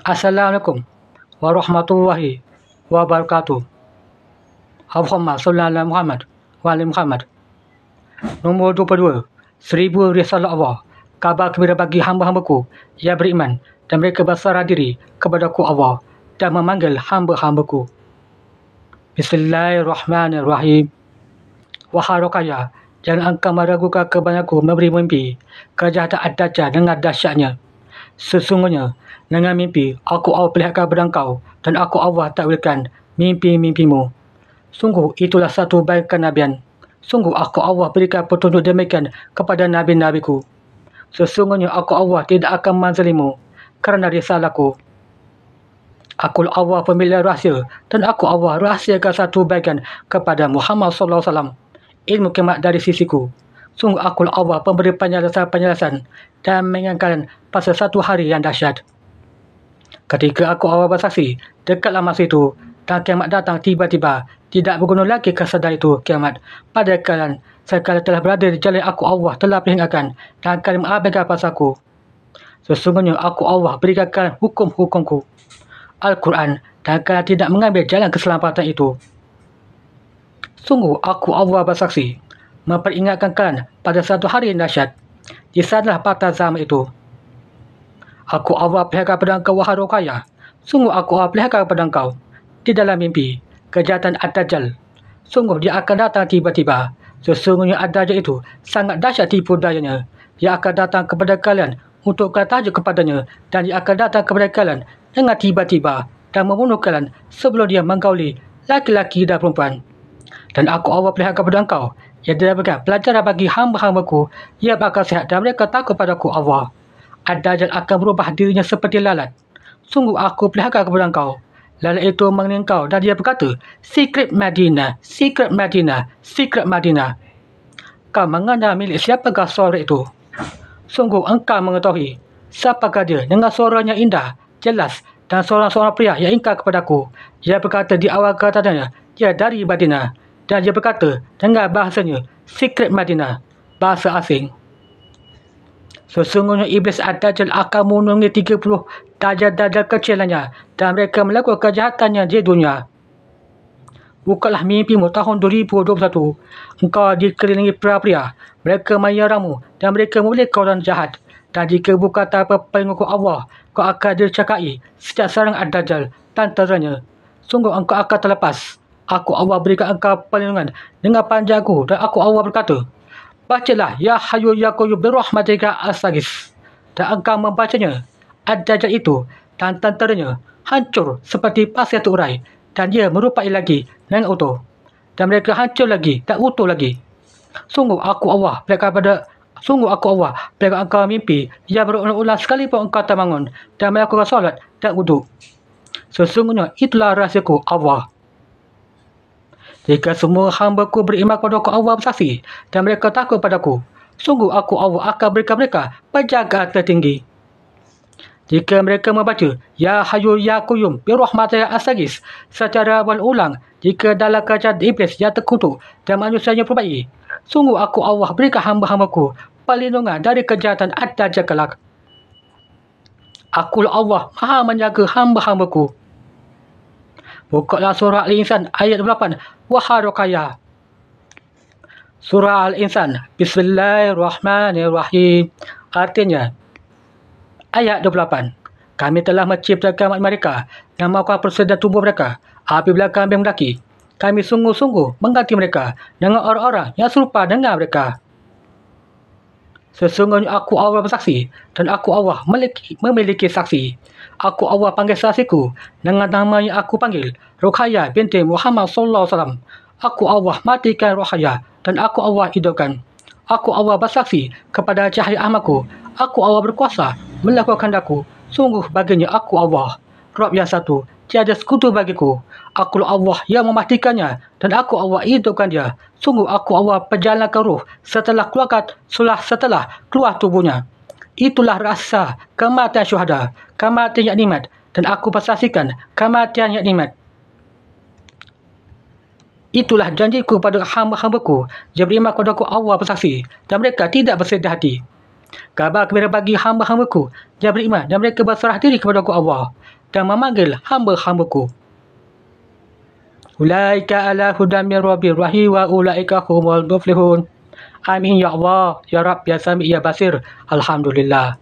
Assalamualaikum warahmatullahi wabarakatuh. Allahumma salli ala Muhammad wa ali Muhammad. Nombor 22. 1000 risalah Allah. Kabar gembira bagi hamba-hambaku yang beriman dan mereka bersarah diri kepadaku Allah dan memanggil hamba-hambaku. Bismillahirrahmanirrahim. Wahai Rukaya, jangan engkau meragukan kebanyaku memberi mimpi kejahatan Ad-Dajjal dengan dahsyatnya. Sesungguhnya, dengan mimpi, aku Allah perlihatkan kepada engkau dan aku Allah takwilkan mimpi-mimpimu. Sungguh itulah satu baik kenabian. Sungguh aku Allah berikan petunjuk demikian kepada nabi-nabiku. Sesungguhnya aku Allah tidak akan menzalimu kerana risalahku. Aku Allah pemilik rahsia dan aku Allah rahsiakan satu bagian kepada Muhammad SAW. Ilmu kiamat dari sisiku. Sungguh aku Allah pemberi penjelasan dan mengingatkan pasal satu hari yang dahsyat. Ketika aku Allah bersaksi, dekatlah masa itu dan kiamat datang tiba-tiba. Tidak berguna lagi kesedar itu kiamat pada kalian. Sekali telah berada di jalan aku Allah telah peringatkan dan kalian mengabaikan pasalku. Sesungguhnya aku Allah berikan kalian hukum-hukumku, Al-Quran, dan kalian tidak mengambil jalan keselamatan itu. Sungguh aku Allah bersaksi, memperingatkan kalian pada satu hari yang dahsyat. Di sanalah pada zaman itu. Aku Allah perlihatkan kepada engkau wahai Rukaya. Sungguh aku Allah perlihatkan kepada engkau di dalam mimpi kejahatan Ad-Dajjal. Sungguh dia akan datang tiba-tiba. Sesungguhnya Ad-Dajjal itu sangat dahsyat tipu dayanya. Dia akan datang kepada kalian untuk kalian tajuk kepadanya, dan dia akan datang kepada kalian dengan tiba-tiba dan membunuh kalian sebelum dia menggauli laki-laki dan perempuan. Dan aku Allah perlihatkan kepada engkau yang diberikan pelajaran bagi hamba-hambaku yang bakal sihat dan mereka takut padaku Allah. Ad-Dajjal akan berubah dirinya seperti lalat. Sungguh aku perlihatkan kepada engkau. Lalat itu mengenai engkau dan dia berkata, Secret Madinah, Secret Madinah, Secret Madinah. Kau mengenal milik siapakah suara itu? Sungguh engkau mengetahui siapakah dia dengan suaranya indah, jelas dan seorang-seorang pria yang ingkar kepadaku. Dia berkata di awal katanya, dia dari Madinah. Dan dia berkata dengan bahasanya, Secret Madinah, bahasa asing. Sesungguhnya Iblis Ad-Dajjal akan menunggu 30 dajjal-dajjal kecil lainnya dan mereka melakukan kejahatannya di dunia. Bukalah mimpimu tahun 2021. Engkau dikelilingi pria-pria. Mereka menyerangmu dan mereka memilih kau orang jahat. Dan jika bukan tanpa pengikut Allah, kau akan dicakai setiap sarang Ad-Dajjal dan teranya. Sungguh engkau akan terlepas. Aku Allah berikan engkau perlindungan dengan panjangku dan aku Allah berkata, bacalah Ya Hayyu Ya Qayyum birahmatika astaghis. Dan engkau membacanya, Ad-Dajjal itu dan tenteranya hancur seperti pasir terurai dan dia merupai lagi dengan utuh. Dan mereka hancur lagi dan utuh lagi. Sungguh aku Allah berikan engkau mimpi yang berulang-ulang sekalipun engkau terbangun dan melakukan solat dan wuduk. Sesungguhnya itulah rahsiaku Allah. Jika semua hamba-Ku beriman kepada aku Allah bersaksi dan mereka takut padaku, sungguh aku Allah akan berikan mereka penjagaan tertinggi. Jika mereka membaca Ya Hayyu Ya Qayyum birahmatika astaghis secara berulang, jika dalam keadaan iblis yang terkutuk dan manusianya perbaiki, sungguh aku Allah berikan hamba-hambaku perlindungan dari kejahatan Ad-Dajjal kelak. Aku Allah Maha menjaga hamba-hambaku. Bukalah surah Al-Insan ayat 28. Wahai Rukaya. Surah Al-Insan. Bismillahirrahmanirrahim. Artinya, ayat 28. Kami telah menciptakan mereka dan melakukan persediaan tubuh mereka. Apabila kami mendaki, kami sungguh-sungguh mengganti mereka dengan orang-orang yang serupa dengan mereka. Sesungguhnya aku Allah bersaksi dan aku Allah memiliki saksi. Aku Allah panggil saksiku dengan nama yang aku panggil, Rukaya binti Muhammad SAW. Aku Allah matikan Rukaya dan aku Allah hidupkan. Aku Allah bersaksi kepada cahaya ahmadku. Aku Allah berkuasa melakukan kehendakku. Sungguh baginya aku Allah, Rabb yang satu, tiada sekutu bagiku. Aku Allah yang mematikannya dan aku Allah hidupkan dia. Sungguh aku Allah perjalankan ruh setelah keluar tubuhnya. Itulah rasa kematian syuhada, kematian yang nikmat, dan aku bersaksikan kematian yang nikmat. Itulah janjiku pada hamba-hambaku yang beriman kepada aku Allah bersaksi dan mereka tidak bersedih hati. Kabar gembira bagi hamba-hambaku yang beriman dan mereka berserah diri kepada aku Allah dan memanggil hamba-hambaku. Ulaika ala hudan min rabbir rahim wa ulaika humul muflihun. Amin ya Allah, ya Rabb, ya Sami, ya Basir. Alhamdulillah.